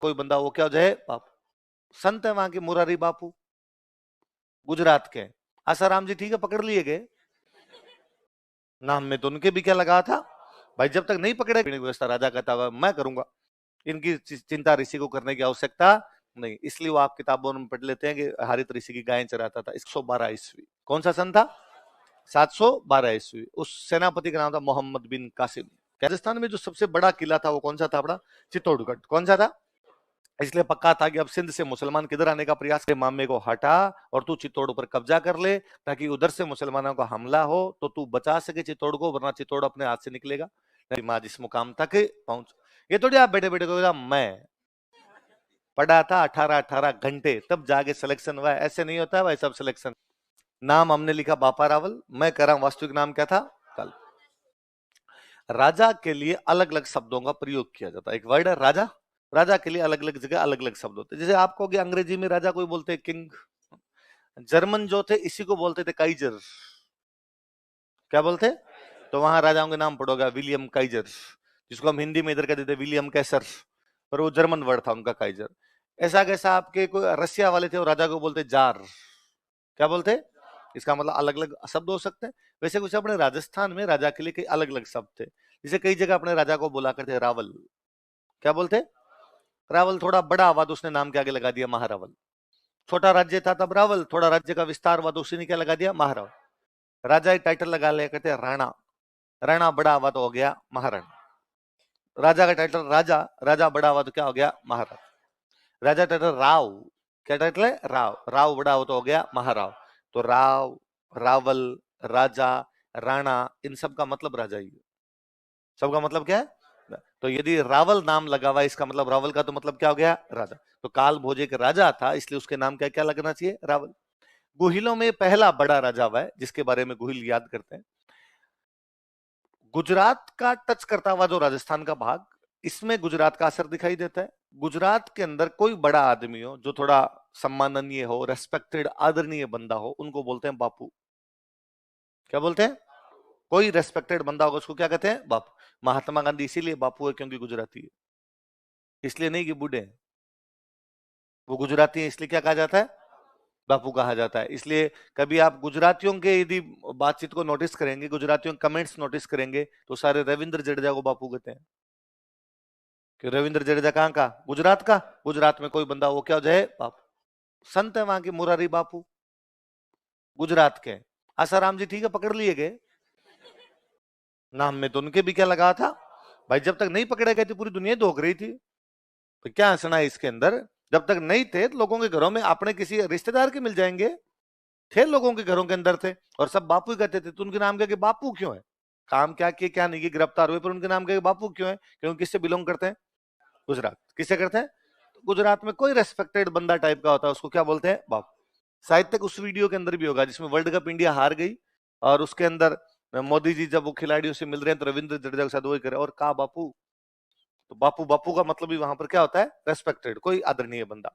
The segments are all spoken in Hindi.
कोई बंदा वो क्या हो जाए बापू। संत है वहां के मुरारी बापू, गुजरात के। आसाराम जी ठीक है, पकड़ लिए गए, नाम में तो उनके भी क्या लगा था भाई, जब तक नहीं पकड़े व्यवस्था। राजा कहता हुआ मैं करूंगा, इनकी चिंता ऋषि को करने की आवश्यकता नहीं। इसलिए वो आप किताबों में पढ़ लेते हैं कि हरित ऋषि की गायें चराता था। 112 ईस्वी, कौन सा सन था? 712 ईस्वी। उस सेनापति का नाम था मोहम्मद बिन कासिम। राजस्थान में जो सबसे बड़ा किला था वो कौन सा था अपना? चित्तौड़गढ़। कौन सा था? इसलिए पक्का था कि अब सिंध से मुसलमान किधर आने का प्रयास करे, मामे को हटा और तू चित्तौड़ पर कब्जा कर ले, ताकि उधर से मुसलमानों का हमला हो तो तू बचा सके चित्तौड़ को, वरना चित्तौड़ अपने हाथ से निकलेगा। मां जिस मुकाम तक पहुंच, ये थोड़ी आप बेटे बेटे को मैं पढ़ा था 18 घंटे तब जाके सिलेक्शन हुआ, ऐसे नहीं होता भाई सब सिलेक्शन। नाम हमने लिखा बापा रावल, मैं कह रहा हूं वास्तविक नाम क्या था? कल। राजा के लिए अलग अलग शब्दों का प्रयोग किया जाता है। एक वर्ड है राजा, राजा के लिए अलग अलग जगह अलग अलग शब्द होते हैं। जैसे आप कहोगे अंग्रेजी में राजा कोई बोलते हैं किंग, जर्मन जो थे इसी को बोलते थे काइजर। क्या बोलते? तो वहां राजाओं के नाम पढ़ोगा विलियम काइजर, जिसको हम हिंदी में इधर कहते थे विलियम कैसर, पर वो जर्मन वर्ड था उनका काइजर। ऐसा कैसा आपके कोई रसिया वाले थे, वो राजा को बोलते जार। क्या बोलते? इसका मतलब अलग अलग शब्द हो सकते हैं। वैसे कुछ अपने राजस्थान में राजा के लिए कई अलग अलग शब्द थे। जैसे कई जगह अपने राजा को बोला करते रावल। क्या बोलते? रावल। थोड़ा बड़ा हुआ तो उसने नाम के आगे लगा दिया महारावल। छोटा राज्य था तब रावल, थोड़ा राज्य का विस्तार हुआ तो उसी ने क्या लगा दिया? महारावल। राजा एक टाइटल लगा लिया करते राणा, राणा बड़ा हुआ तो हो गया महाराणा। राजा का टाइटल राजा, राजा बड़ा हुआ तो क्या हो गया? महाराज। राजा टाइटल राव, क्या टाइटल है? राव, राव बड़ा हुआ तो हो गया महाराव। तो राव, रावल, राजा, राणा, इन सब का मतलब राजा ही है। सबका मतलब क्या है? तो यदि रावल नाम लगा हुआ, इसका मतलब रावल का तो मतलब क्या हो गया? राजा। तो काल भोज एक राजा था, इसलिए उसके नाम क्या क्या लगना चाहिए? रावल। गुहिलों में पहला बड़ा राजा हुआ है जिसके बारे में गुहिल याद करते हैं। गुजरात का टच करता हुआ जो राजस्थान का भाग, इसमें गुजरात का असर दिखाई देता है। गुजरात के अंदर कोई बड़ा आदमी हो जो थोड़ा सम्माननीय हो, रेस्पेक्टेड आदरणीय बंदा हो, उनको बोलते हैं बापू। क्या बोलते हैं? कोई रेस्पेक्टेड बंदा होगा उसको क्या कहते हैं? बापू। महात्मा गांधी इसीलिए बापू है क्योंकि गुजराती है, इसलिए नहीं कि बूढ़े हैं। वो गुजराती है इसलिए क्या कहा जाता है? बापू कहा जाता है। इसलिए कभी आप गुजरातियों के यदि बातचीत को नोटिस करेंगे, गुजरातियों के कमेंट्स नोटिस करेंगे, तो सारे रविंद्र जडेजा को बापू कहते हैं। कि रविंद्र जडेजा कहाँ का? गुजरात का। गुजरात में कोई बंदा वो क्या हो जाए? बापू। संत है वहां के मुरारी बापू, गुजरात के। आसाराम जी ठीक है, पकड़ लिए गए, नाम में तो उनके भी क्या लगा था भाई, जब तक नहीं पकड़े गए थे पूरी दुनिया धोख रही थी। तो क्या हंसना है इसके अंदर? जब तक नहीं थे तो लोगों के घरों में अपने किसी रिश्तेदार के मिल जाएंगे, थे लोगों के घरों के अंदर थे और सब बापू ही कहते थे। तो उनके नाम क्या बापू क्यों है? काम क्या किए क्या नहीं किए, गिरफ्तार हुए, पर उनके नाम क्या बापू क्यों है? क्योंकि किससे बिलोंग करते हैं? गुजरात। किससे करते हैं? तो गुजरात में कोई रेस्पेक्टेड बंदा टाइप का होता है, उसको क्या बोलते हैं? बापू। शायद तक उस वीडियो के अंदर भी होगा जिसमें वर्ल्ड कप इंडिया हार गई और उसके अंदर मोदी जी जब वो खिलाड़ियों से मिल रहे हैं तो रविंद्र जडेजा के साथ वही करे और कहा बापू। तो बापू, बापू का मतलब भी वहां पर क्या होता है? रेस्पेक्टेड, कोई आदरणीय बंदा।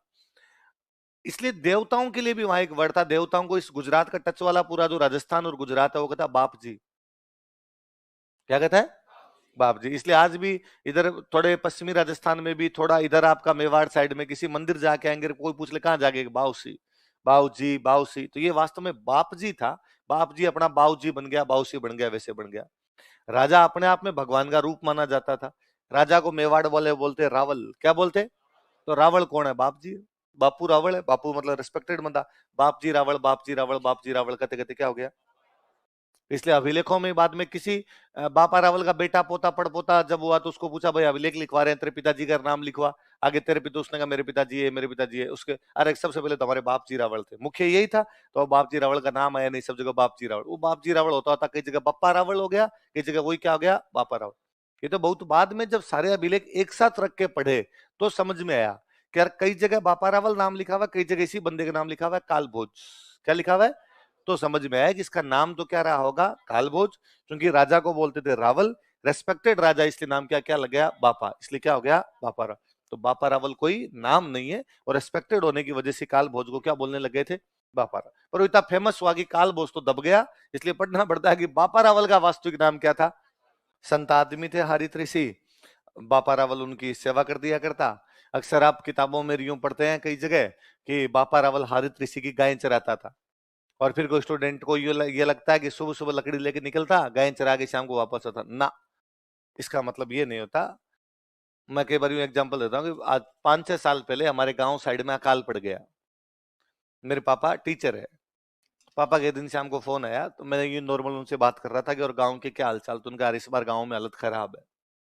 इसलिए देवताओं के लिए भी वहां एक वर्ड था। देवताओं को इस गुजरात का टच वाला पूरा जो राजस्थान और गुजरात है वो कहता बाप जी। क्या कहता है? बाप जी। इसलिए आज भी इधर थोड़े पश्चिमी राजस्थान में भी, थोड़ा इधर आपका मेवाड़ साइड में किसी मंदिर जाके आएंगे, कोई पूछ ले कहां जाके, बाऊसी, बाऊजी, बाऊसी, तो ये वास्तव में बाप जी था। बाप जी अपना बाऊजी बन गया, बाऊसी बन गया, वैसे बन गया। राजा अपने आप में भगवान का रूप माना जाता था। राजा को मेवाड़ वाले बोलते रावल। क्या बोलते? तो रावल कौन है? बाप जी। बापू रावल है, बापू मतलब रिस्पेक्टेड बंदा। बाप जी रावल, बाप जी रावल, बाप जी रावल कहते कहते क्या हो गया? इसलिए अभिलेखों में बाद में किसी बापा रावल का बेटा पोता पड़पोता जब हुआ तो उसको पूछा भाई अभिलेख लिखवा रहे हैं, तेरे पिताजी का नाम लिखवा, आगे तेरे पिता, उसने कहा मेरे पिताजी है, मेरे पिताजी है। उसके अरे सबसे पहले तो हमारे बाप जी रावल थे, मुख्य यही था। तो बाप जी रावल का नाम आया नहीं, सब जगह बाप जी रावल। वो बाप जी रावल होता था, कई जगह बप्पा रावल हो गया, कई जगह वही क्या हो गया? बापा रावल। ये तो बहुत बाद में जब सारे अभिलेख एक साथ रख के पढ़े तो समझ में आया कि यार कई जगह बापा रावल नाम लिखा हुआ, कई जगह इसी बंदे का नाम लिखा हुआ है कालभोज। क्या लिखा हुआ है? तो समझ में आया कि इसका नाम तो क्या रहा होगा? कालभोज। क्योंकि राजा को बोलते थे रावल, रेस्पेक्टेड राजा, इसलिए नाम क्या क्या लग गया? बापा। इसलिए क्या हो गया? बापा रावल। तो बापा रावल कोई नाम नहीं है और रेस्पेक्टेड होने की वजह से कालभोज को क्या बोलने लगे थे? बापा रावल। पर वो इतना फेमस हुआ कि कालभोज तो दब गया, इसलिए पढ़ना पड़ता है कि बापा रावल का वास्तविक नाम क्या था? संत आदमी थे हरित ऋषि, बापा रावल उनकी सेवा कर दिया करता। अक्सर आप किताबों में यूं पढ़ते हैं कई जगह कि बापा रावल हरित ऋषि की गायें चराता था, और फिर कोई स्टूडेंट को ये लगता है कि सुबह सुबह लकड़ी लेके निकलता, गायें चरा के शाम को वापस आता ना। इसका मतलब ये नहीं होता। मैं कई बार यूं एग्जाम्पल देता हूँ कि आज 5-6 साल पहले हमारे गांव साइड में अकाल पड़ गया। मेरे पापा टीचर है। पापा के दिन शाम को फोन आया, तो मैं ये नॉर्मल उनसे बात कर रहा था कि और गांव के क्या हालचाल, तो उनका इस बार गांव में हालत खराब है।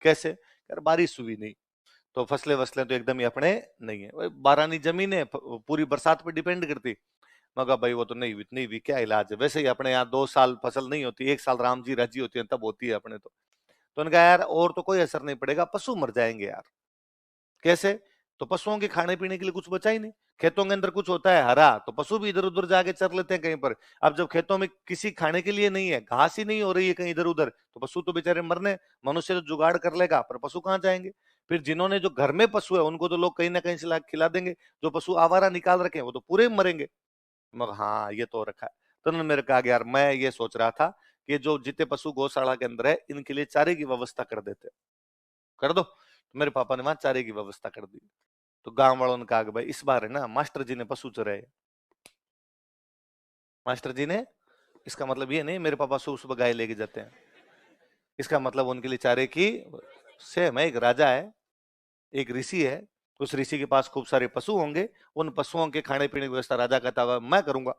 कैसे? यार बारिश हुई नहीं, तो फसलें वसलें तो एकदम ही अपने नहीं है, भाई बारानी जमीन है, पूरी बरसात पे डिपेंड करती। मगर भाई वो तो नहीं हुई, नहीं हुई, क्या इलाज है, वैसे ही अपने यहाँ 2 साल फसल नहीं होती, 1 साल राम जी राजी होती है तब होती है अपने तो उनका यार और तो कोई असर नहीं पड़ेगा, पशु मर जाएंगे यार। कैसे? तो पशुओं के खाने पीने के लिए कुछ बचा ही नहीं। खेतों के अंदर कुछ होता है हरा, तो पशु भी इधर उधर जाके चर लेते हैं कहीं पर। अब जब खेतों में किसी खाने के लिए नहीं है, घास ही नहीं हो रही है कहीं इधर उधर, तो पशु तो बेचारे मरने। मनुष्य तो जुगाड़ कर लेगा, पर पशु कहाँ जाएंगे? फिर जिन्होंने जो घर में पशु है उनको तो लोग कहीं ना कहीं से ला खिला देंगे, जो पशु आवारा निकाल रखे हैं वो तो पूरे मरेंगे। मगर हाँ, ये तो रखा है। तो उन्होंने मेरे कहा कि यार मैं ये सोच रहा था कि जो जितने पशु गौशाला के अंदर है इनके लिए चारे की व्यवस्था कर देते, कर दो। तो मेरे पापा ने वहां चारे की व्यवस्था कर दी। तो गांव वालों ने कहा कि भाई इस बार है ना मास्टर जी ने पशु चराए। मास्टर जी ने, इसका मतलब ये नहीं मेरे पापा सुबह सुबह गाय लेके जाते हैं। इसका मतलब उनके लिए चारे की सेम है। एक राजा है, एक ऋषि है, उस ऋषि के पास खूब सारे पशु होंगे, उन पशुओं के खाने पीने की व्यवस्था राजा कहता हुआ मैं करूंगा।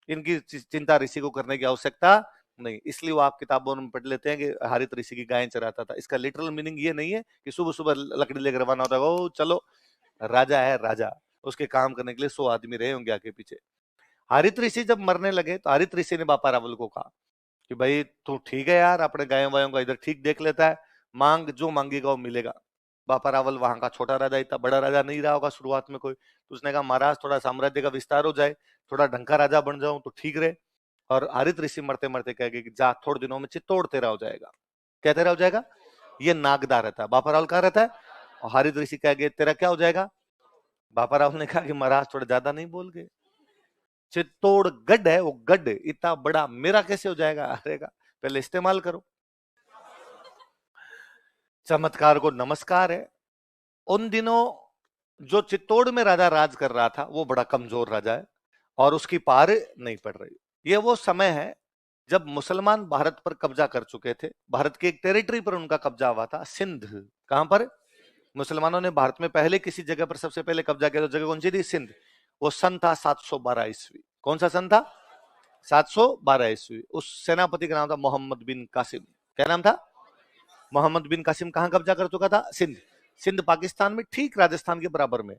इनकी चिंता ऋषि को करने की आवश्यकता नहीं। इसलिए वो आप किताबों में पढ़ लेते हैं कि हरित ऋषि की गायें चराता था। इसका लिटरल मीनिंग ये नहीं है कि सुबह सुबह लकड़ी लेकर रवाना होता है ओ चलो। राजा है राजा, उसके काम करने के लिए 100 आदमी रहे होंगे आगे पीछे। हरित ऋषि जब मरने लगे तो हरित ऋषि ने बापा रावल को कहा कि भाई तू ठीक है यार, अपने गायों वायों का इधर ठीक देख लेता है, मांग जो मांगेगा वो मिलेगा। बापा रावल वहां का छोटा राजा, इतना बड़ा राजा नहीं रहा होगा शुरुआत में कोई, तो उसने कहा महाराज थोड़ा साम्राज्य का विस्तार हो जाए, थोड़ा ढंग का राजा बन जाऊं तो ठीक रहे। और हरित ऋषि मरते मरते कह गए कि जा थोड़े दिनों में चित्तौड़ तेरा हो जाएगा। क्या तेरा हो जाएगा? ये नागदा रहता है, बापा रावल कहाँ रहता है? और हरित ऋषि कह गए तेरा क्या हो जाएगा? बापा राव ने कहा कि महाराज थोड़ा ज्यादा नहीं बोल गए, चित्तौड़गढ़ है वो गढ़ इतना बड़ा, मेरा कैसे हो जाएगा? अरेगा पहले इस्तेमाल करो। चमत्कार को नमस्कार है। उन दिनों जो चित्तौड़ में राजा राज कर रहा था वो बड़ा कमजोर राजा है और उसकी पार नहीं पड़ रही। ये वो समय है जब मुसलमान भारत पर कब्जा कर चुके थे। भारत की एक टेरिटरी पर उनका कब्जा हुआ था, सिंध। कहां पर? मुसलमानों ने भारत में पहले किसी जगह पर सबसे पहले कब्जा किया, तो जगह कौन सी थी? सिंध। वो सन था 712 ईस्वी। कौन सा सन था? 712 ईस्वी। उस सेनापति का नाम था मोहम्मद बिन कासिम। क्या नाम था? मोहम्मद बिन कासिम। कहां कब्जा कर चुका था? सिंध। सिंध पाकिस्तान में ठीक राजस्थान के बराबर में।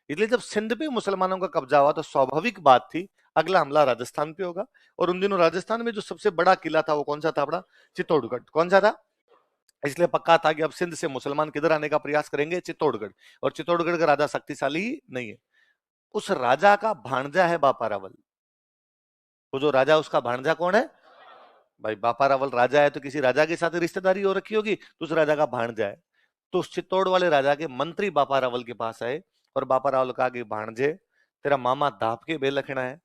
इसलिए जब सिंध पे मुसलमानों का कब्जा हुआ तो स्वाभाविक बात थी अगला हमला राजस्थान पे होगा। और उन दिनों राजस्थान में जो सबसे बड़ा किला था वो कौन सा था? अपना चित्तौड़गढ़। कौन सा था? इसलिए पक्का था कि अब सिंध से मुसलमान किधर आने का प्रयास करेंगे? चित्तौड़गढ़। और चित्तौड़गढ़ का राजा शक्तिशाली नहीं है। उस राजा का भांजा है बापा रावल। वो जो राजा उसका भांजा कौन है? भाई बापा रावल राजा है तो किसी राजा के साथ रिश्तेदारी हो रखी होगी, तो उस राजा का भांजा है। तो उस चित्तौड़ वाले राजा के मंत्री बापा रावल के पास आए और बापा रावल कहा कि भांजे तेरा मामा दाप के बेलखना है,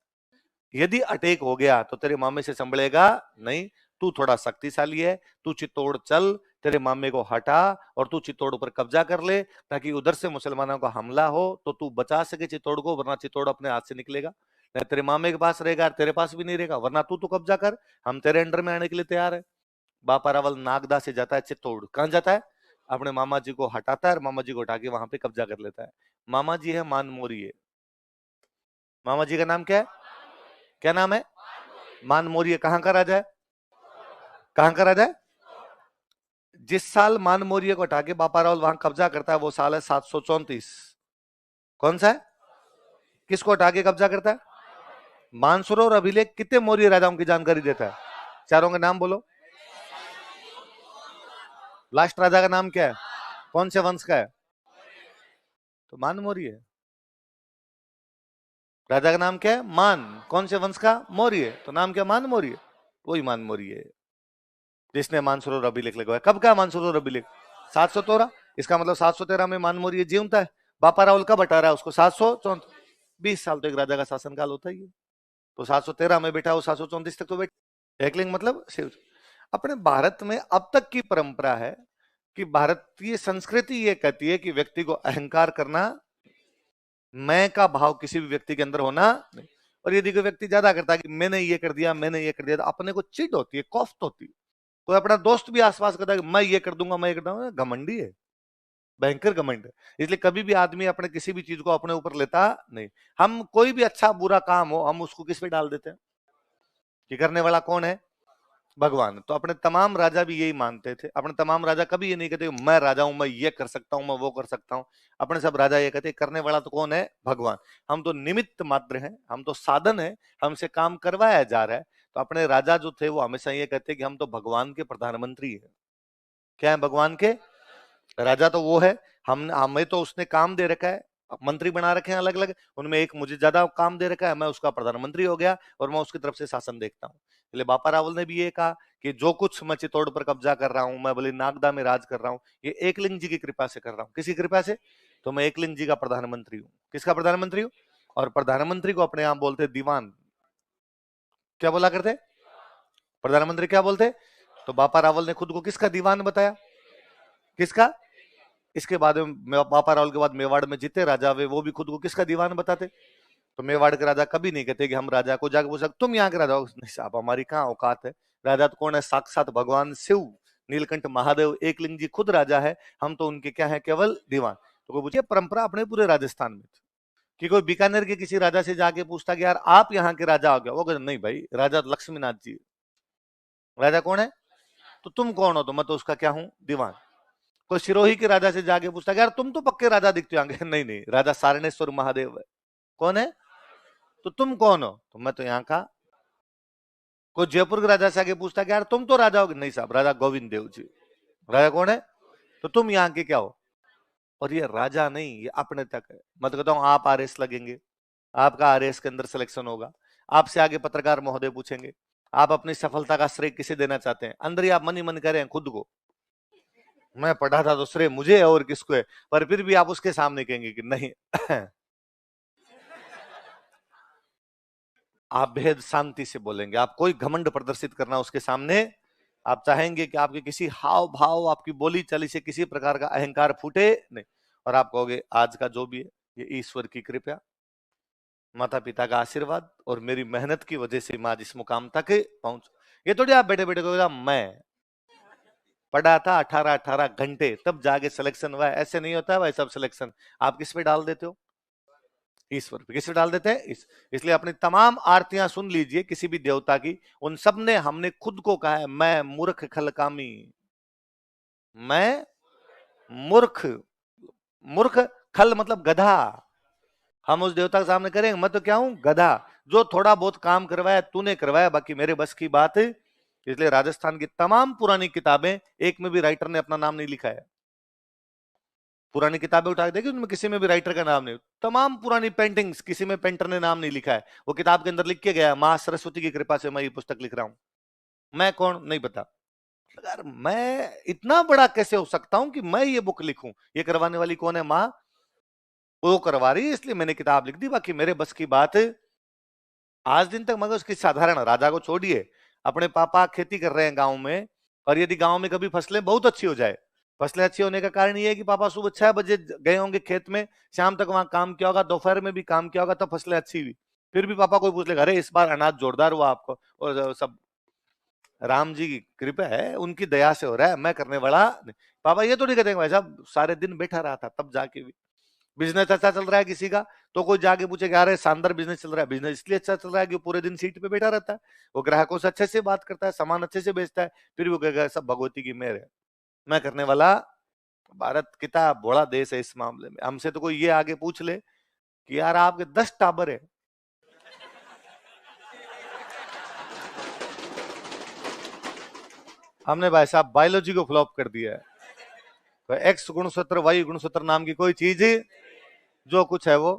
यदि अटैक हो गया तो तेरे मामे से संभलेगा नहीं। तू थोड़ा शक्तिशाली है, तू चित्तौड़ चल, तेरे मामे को हटा और तू चित्तौड़ पर कब्जा कर ले, ताकि उधर से मुसलमानों का हमला हो तो तू बचा सके चित्तौड़ को, वरना चित्तौड़ अपने हाथ से निकलेगा। नहीं तेरे मामे के पास रहेगा, तेरे पास भी नहीं रहेगा, वरना तू तो कब्जा कर, हम तेरे अंडर में आने के लिए तैयार है। बापा रावल नागदा से जाता है चित्तौड़। कहां जाता है? अपने मामा जी को हटाता है और मामा जी को हटा के वहां पे कब्जा कर लेता है। मामा जी है मानमोरिये। मामा जी का नाम क्या है? क्या नाम है? मानमोरिये। कहां का राजा है? कहां का राजा है? जिस साल मानमोरिये को हटा के बापा रावल वहां कब्जा करता है वो साल है 734। कौन सा है? किसको हटा के कब्जा करता है? मानसरोवर अभिलेख कितने मौर्य राजाओं की जानकारी देता है? चारों के नाम बोलो। लास्ट राजा का नाम क्या है? कौन से वंश का है? तो मानमोरिये। राजा का नाम क्या है? मान। कौन से वंश का? मौर्य। तो नाम क्या? मानमोरिये। वही मानमोरिये है जिसने मानसरोवर अभिलेख लगवाया। कब का मानसरोवर अभिलेख? 713। इसका मतलब 713 में मानमोरिये जीवता है। बापा रावल कब हटा रहा है उसको? 734। 20 साल तो एक राजा का शासनकाल होता ही है। तो 713 में बैठा वो 734 तक तो बैठ। एकलिंग मतलब शिव। अपने भारत में अब तक की परंपरा है कि भारतीय संस्कृति ये कहती है कि व्यक्ति को अहंकार करना, मैं का भाव किसी भी व्यक्ति के अंदर होना नहीं। और यदि कोई व्यक्ति ज्यादा करता है कि मैंने ये कर दिया, मैंने ये कर दिया, तो अपने को चिढ़ होती है, कौफ्त होती है। कोई अपना दोस्त भी आसपास करता है कि मैं ये कर दूंगा, मैं ये कर दूंगा, घमंडी है, भयंकर घमंड है। इसलिए कभी भी आदमी अपने किसी भी चीज को अपने ऊपर लेता नहीं। हम कोई भी अच्छा बुरा काम हो, हम उसको किस पे डाल देते हैं कि करने वाला कौन है, भगवान। तो अपने तमाम राजा भी यही मानते थे। अपने तमाम राजा कभी ये नहीं कहते मैं राजा हूं, मैं ये कर सकता हूं, मैं वो कर सकता हूं। अपने सब राजा ये कहते करने वाला तो कौन है, भगवान। हम तो निमित्त मात्र हैं, हम तो साधन है, हमसे काम करवाया जा रहा है। तो अपने राजा जो थे वो हमेशा ये कहते कि हम तो भगवान के प्रधानमंत्री हैं। क्या है, भगवान के राजा तो वो है, हम हमें तो उसने काम दे रखा है, मंत्री बना रखे हैं अलग अलग, उनमें एक मुझे ज्यादा काम दे रखा है, मैं उसका प्रधानमंत्री हो गया और मैं उसकी तरफ से शासन देखता हूँ। इसलिए बापा रावल ने भी ये कहा कि जो कुछ मैं चित्तौड़ पर कब्जा कर रहा हूं, मैं बोले नागदा में राज कर रहा हूं, ये एकलिंग जी की कृपा से कर रहा हूं। किसी कृपा से? तो मैं एकलिंग जी का प्रधानमंत्री हूँ। किसका प्रधानमंत्री हूँ? और प्रधानमंत्री को अपने आप बोलते दीवान। क्या बोला करते प्रधानमंत्री, क्या बोलते? तो बापा रावल ने खुद को किसका दीवान बताया? किसका? इसके बाद में बापा रावल के बाद मेवाड़ में जितने राजा हुए वो भी खुद को किसका दीवान बताते? तो मेवाड़ के राजा कभी नहीं कहते कि हम राजा को जाकर पूछा तुम यहाँ के राजा हो, नहीं साहब हमारी कहाँ औकात है। राजा तो कौन है? साक्षात भगवान शिव, नीलकंठ महादेव एकलिंग जी खुद राजा है, हम तो उनके क्या है, केवल दीवान। तो कोई पूछे, परंपरा अपने पूरे राजस्थान में थी कि कोई बीकानेर के किसी राजा से जाके पूछता कि यार आप यहाँ के राजा हो गया, वो कहते नहीं भाई, राजा लक्ष्मीनाथ जी। राजा कौन है? तो तुम कौन हो? तो मैं तो उसका क्या हूँ, दीवान। कोई सिरोही के राजा से जाके पूछता यार तुम तो पक्के राजा दिखते होंगे, नहीं नहीं, राजा सारणेश्वर महादेव है। कौन है? तो तुम कौन हो? तो मैं तो यहाँ का। कोई जयपुर के राजा से आगे पूछता कि यार तुम तो राजा हो, नहीं साहब, राजा गोविंद देव जी। राजा कौन है? तो तुम यहाँ के क्या हो? और ये राजा नहीं, ये अपने तक है। मैं तो कहता हूँ आप आरएस लगेंगे, आपका आरएस के अंदर सिलेक्शन होगा, आपसे आगे पत्रकार महोदय पूछेंगे आप अपनी सफलता का श्रेय किसे देना चाहते हैं, अंदर ही आप मन ही मन करें खुद को, मैं पढ़ा था तो श्रेय मुझे है और किसको है, पर फिर भी आप उसके सामने कहेंगे कि नहीं। आप बेहद शांति से बोलेंगे, आप कोई घमंड प्रदर्शित करना उसके सामने, आप चाहेंगे कि आपके किसी हाव भाव, आपकी बोली चाली से किसी प्रकार का अहंकार फूटे नहीं। और आप कहोगे आज का जो भी है ये ईश्वर की कृपा, माता पिता का आशीर्वाद और मेरी मेहनत की वजह से मैं आज इस मुकाम तक पहुंच। ये थोड़ी आप बैठे बैठे कहोगे मैं पढ़ा था 18-18 घंटे तब जाके सिलेक्शन हुआ है, ऐसे नहीं होता है भाई सब सिलेक्शन। आप किस पे डाल देते हो? ईश्वर पे। किस पे डाल देते हैं? इसलिए अपनी तमाम आरतियां सुन लीजिए किसी भी देवता की, उन सब ने हमने खुद को कहा है मैं मूर्ख खलकामी, मैं मूर्ख, मूर्ख खल मतलब गधा। हम उस देवता के सामने करेंगे मैं तो क्या हूं, गधा, जो थोड़ा बहुत काम करवाया तूने करवाया, बाकी मेरे बस की बात है। इसलिए राजस्थान की तमाम पुरानी किताबें, एक में भी राइटर ने अपना नाम नहीं लिखा है। पुरानी किताबें उठा के देखिए, उनमें किसी में भी राइटर का नाम नहीं। तमाम पुरानी पेंटिंग्स, किसी में पेंटर ने नाम नहीं लिखा है। वो किताब के अंदर लिख के गया मां सरस्वती की कृपा से मैं ये पुस्तक लिख रहा हूं। मैं कौन नहीं पता, यार मैं इतना बड़ा कैसे हो सकता हूं कि मैं ये बुक लिखूं? ये करवाने वाली कौन है? मां, वो करवा रही है इसलिए मैंने किताब लिख दी, बाकी मेरे बस की बात है। आज दिन तक मगर उसकी साधारण राजा को छोड़िए, अपने पापा खेती कर रहे हैं गांव में, और यदि गांव में कभी फसलें बहुत अच्छी हो जाए, फसलें अच्छी होने का कारण ये है कि पापा सुबह 6 बजे गए होंगे खेत में, शाम तक वहां काम किया होगा, दोपहर में भी काम किया होगा, तब फसलें अच्छी हुई। फिर भी पापा कोई पूछ लेगा अरे इस बार अनाज जोरदार हुआ आपको, और सब राम जी की कृपा है, उनकी दया से हो रहा है, मैं करने वाला नहीं। पापा ये तो नहीं कहते भाई साहब सारे दिन बैठा रहा था तब जाके भी। बिजनेस अच्छा चल रहा है किसी का, तो कोई जाके पूछेगा अरे शानदार बिजनेस चल रहा है, बिजनेस इसलिए अच्छा चल रहा है कि वो पूरे दिन सीट पे बैठा रहता है, वो ग्राहकों से अच्छे से बात करता है, सामान अच्छे से बेचता है, फिर वो कहेगा सब भगवती की मेहर है, मैं करने वाला। भारत कितना बड़ा देश है इस मामले में। हमसे तो कोई ये आगे पूछ ले कि यार आपके 10 टावर है, हमने भाई साहब बायोलॉजी को फ्लॉप कर दिया है। तो एक्स गुणसूत्र वाई गुणसूत्र नाम की कोई चीज, जो कुछ है वो।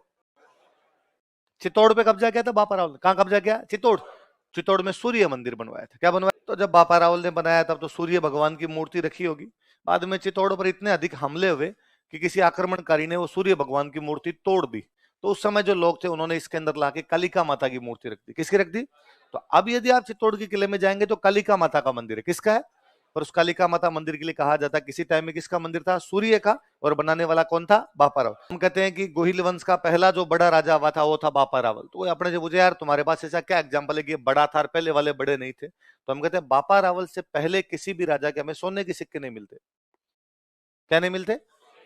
चित्तौड़ पे कब्जा किया था बापा रावल ने, कहां कब्जा किया? चित्तौड़। चित्तौड़ में सूर्य मंदिर बनवाया था। क्या बनवाया? तो जब बापा रावल ने बनाया तब तो सूर्य भगवान की मूर्ति रखी होगी। बाद में चित्तौड़ पर इतने अधिक हमले हुए कि किसी आक्रमणकारी ने वो सूर्य भगवान की मूर्ति तोड़ दी। तो उस समय जो लोग थे उन्होंने इसके अंदर लाके कालिका माता की मूर्ति रख दी। किसकी रख दी? तो अब यदि आप चित्तौड़ के किले में जाएंगे तो कालिका माता का मंदिर है। किसका है? पर उस कालिका माता मंदिर के लिए कहा जाता है किसी टाइम में किसका मंदिर था, सूर्य का, और बनाने वाला कौन था, बापा रावल। हम कहते हैं कि गोहिल वंश का पहला जो बड़ा राजा हुआ था वो था बापा रावल। तो अपने जो पूछे यार तुम्हारे पास ऐसा क्या एग्जाम्पल है कि बड़ा था, पहले वाले बड़े नहीं थे, तो हम कहते हैं बापा रावल से पहले किसी भी राजा के हमें सोने के सिक्के नहीं मिलते। क्या नहीं मिलते?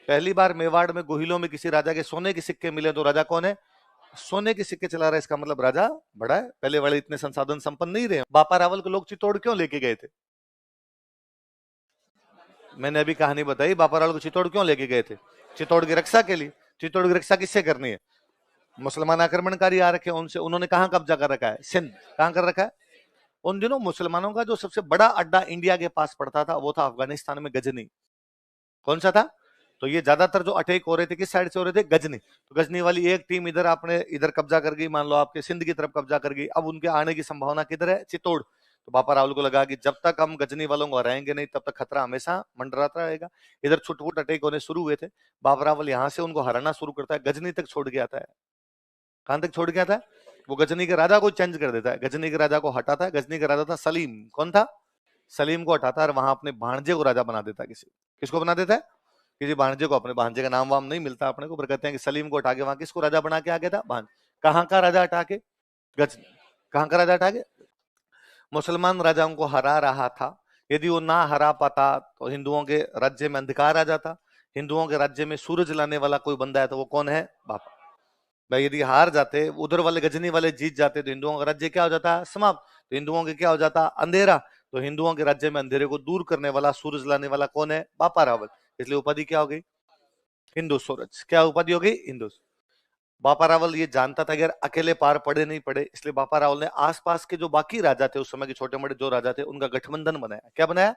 पहली बार मेवाड़ में गोहिलों में किसी राजा के सोने के सिक्के मिले तो राजा कौन है, सोने के सिक्के चला रहा है, इसका मतलब राजा बड़ा है। पहले वाले इतने संसाधन संपन्न नहीं रहे। बापा रावल को लोग चित्तौड़ क्यों लेके गए थे? मैंने अभी कहानी बताई, बापा रावल को चित्तौड़ क्यों लेके गए थे? चित्तौड़ की रक्षा के लिए। चित्तौड़ की रक्षा किससे करनी है? मुसलमान आक्रमणकारी आ रखे उनसे, उन्होंने कहां कब्जा कर रखा है? सिंध। कहां कर रखा है? उन दिनों मुसलमानों का जो सबसे बड़ा अड्डा इंडिया के पास पड़ता था वो था अफगानिस्तान में गजनी। कौन सा था? तो ये ज्यादातर जो अटैक हो रहे थे किस साइड से हो रहे थे? गजनी। तो गजनी वाली एक टीम इधर आपने इधर कब्जा कर गई, मान लो आपके सिंध की तरफ कब्जा कर गई, अब उनके आने की संभावना किधर है? चित्तौड़। तो बापा रावल को लगा कि जब तक हम गजनी वालों को हराएंगे नहीं तब तक खतरा हमेशा मंडराता रहेगा। इधर छुटपुट अटैक होने शुरू हुए थे। बापा रावल यहाँ से उनको हराना शुरू करता है, गजनी तक छोड़ के आता है। कहां तक छोड़ के आता है? वो गजनी के राजा को चेंज कर देता है, गजनी के राजा को हटाता है। गजनी का राजा था सलीम। कौन था? सलीम को हटाता है और वहां अपने भांजे को राजा बना देता है। किसको बना देता है? किसी भांजे को। अपने भांजे का नाम वाम नहीं मिलता अपने को, पर कहते हैं कि सलीम को हटा के वहां किसको राजा बना के आ गया था? भांज। कहाँ का राजा हटा के? गजनी। कहाँ का राजा हटा के? मुसलमान राजाओं को हरा रहा था। यदि वो ना हरा पाता तो हिंदुओं के राज्य में अंधकार आ जाता। हिंदुओं के राज्य में सूरज लाने वाला कोई बंदा है तो वो कौन है? बापा। भाई यदि हार जाते, उधर वाले गजनी वाले जीत जाते, तो हिंदुओं का राज्य क्या हो जाता? समाप्त। तो हिंदुओं के क्या हो जाता? अंधेरा। तो हिंदुओं के राज्य में अंधेरे को दूर करने वाला, सूरज लाने वाला कौन है? बापा रावल। इसलिए उपाधि क्या हो गई? हिंदू सूरज। क्या उपाधि हो गई? हिंदू। बापा रावल ये जानता था कि यार अकेले पार पड़े नहीं पड़े, इसलिए बापा रावल ने आसपास के जो बाकी राजा थे, उस समय के छोटे मोटे जो राजा थे, उनका गठबंधन बनाया। क्या बनाया?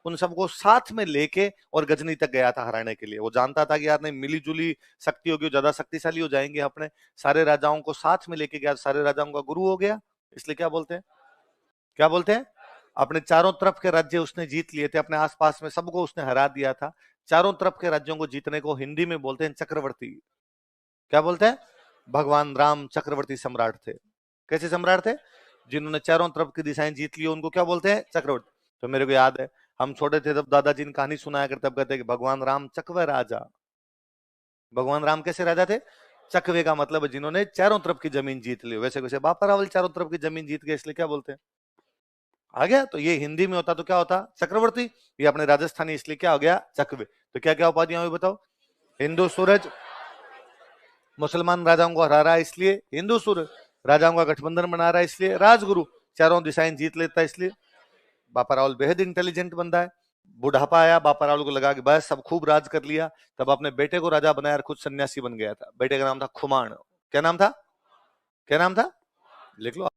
उन सबको साथ में लेके और गजनी तक गया था हराने के लिए। वो जानता था कि यार नहीं, मिली जुली शक्ति होगी, ज्यादा शक्तिशाली हो जाएंगे अपने। सारे राजाओं को साथ में लेके गया, सारे राजाओं का गुरु हो गया। इसलिए क्या बोलते हैं? क्या बोलते हैं? अपने चारों तरफ के राज्य उसने जीत लिए थे, अपने आसपास में सबको उसने हरा दिया था। चारों तरफ के राज्यों को जीतने को हिंदी में बोलते हैं चक्रवर्ती। क्या बोलते हैं? भगवान राम चक्रवर्ती सम्राट थे। कैसे सम्राट थे? जिन्होंने चारों तरफ की दिशाएं जीत ली, उनको क्या बोलते हैं? चक्रवर्ती। तो मेरे को याद है, हम छोटे थे तब दादाजी ने कहानी सुनाया करते, तब कहते कि भगवान राम चकवे राजा। भगवान राम कैसे राजा थे? चकवे का मतलब जिन्होंने चारों तरफ की जमीन जीत ली। वैसे वैसे बापा रावल चारों तरफ की जमीन जीत गए, इसलिए क्या बोलते हैं? आ गया। तो ये हिंदी में होता तो क्या होता? चक्रवर्ती। ये अपने राजस्थानी, इसलिए क्या हो गया? चकवे। तो क्या क्या उपाधियां हुई बताओ? हिंदू सूरज। मुसलमान राजाओं को हरा रहा है इसलिए हिंदू सूरज। राजाओं का गठबंधन बना रहा है इसलिए राजगुरु। चारों दिशाएं जीत लेता है इसलिए। बापा रावल बेहद इंटेलिजेंट बंदा है। बुढ़ापा आया, बापा रावल को लगा कि बस सब खूब राज कर लिया, तब अपने बेटे को राजा बनाया और खुद सन्यासी बन गया था। बेटे का नाम था खुमान। क्या नाम था? क्या नाम था? लिख लो।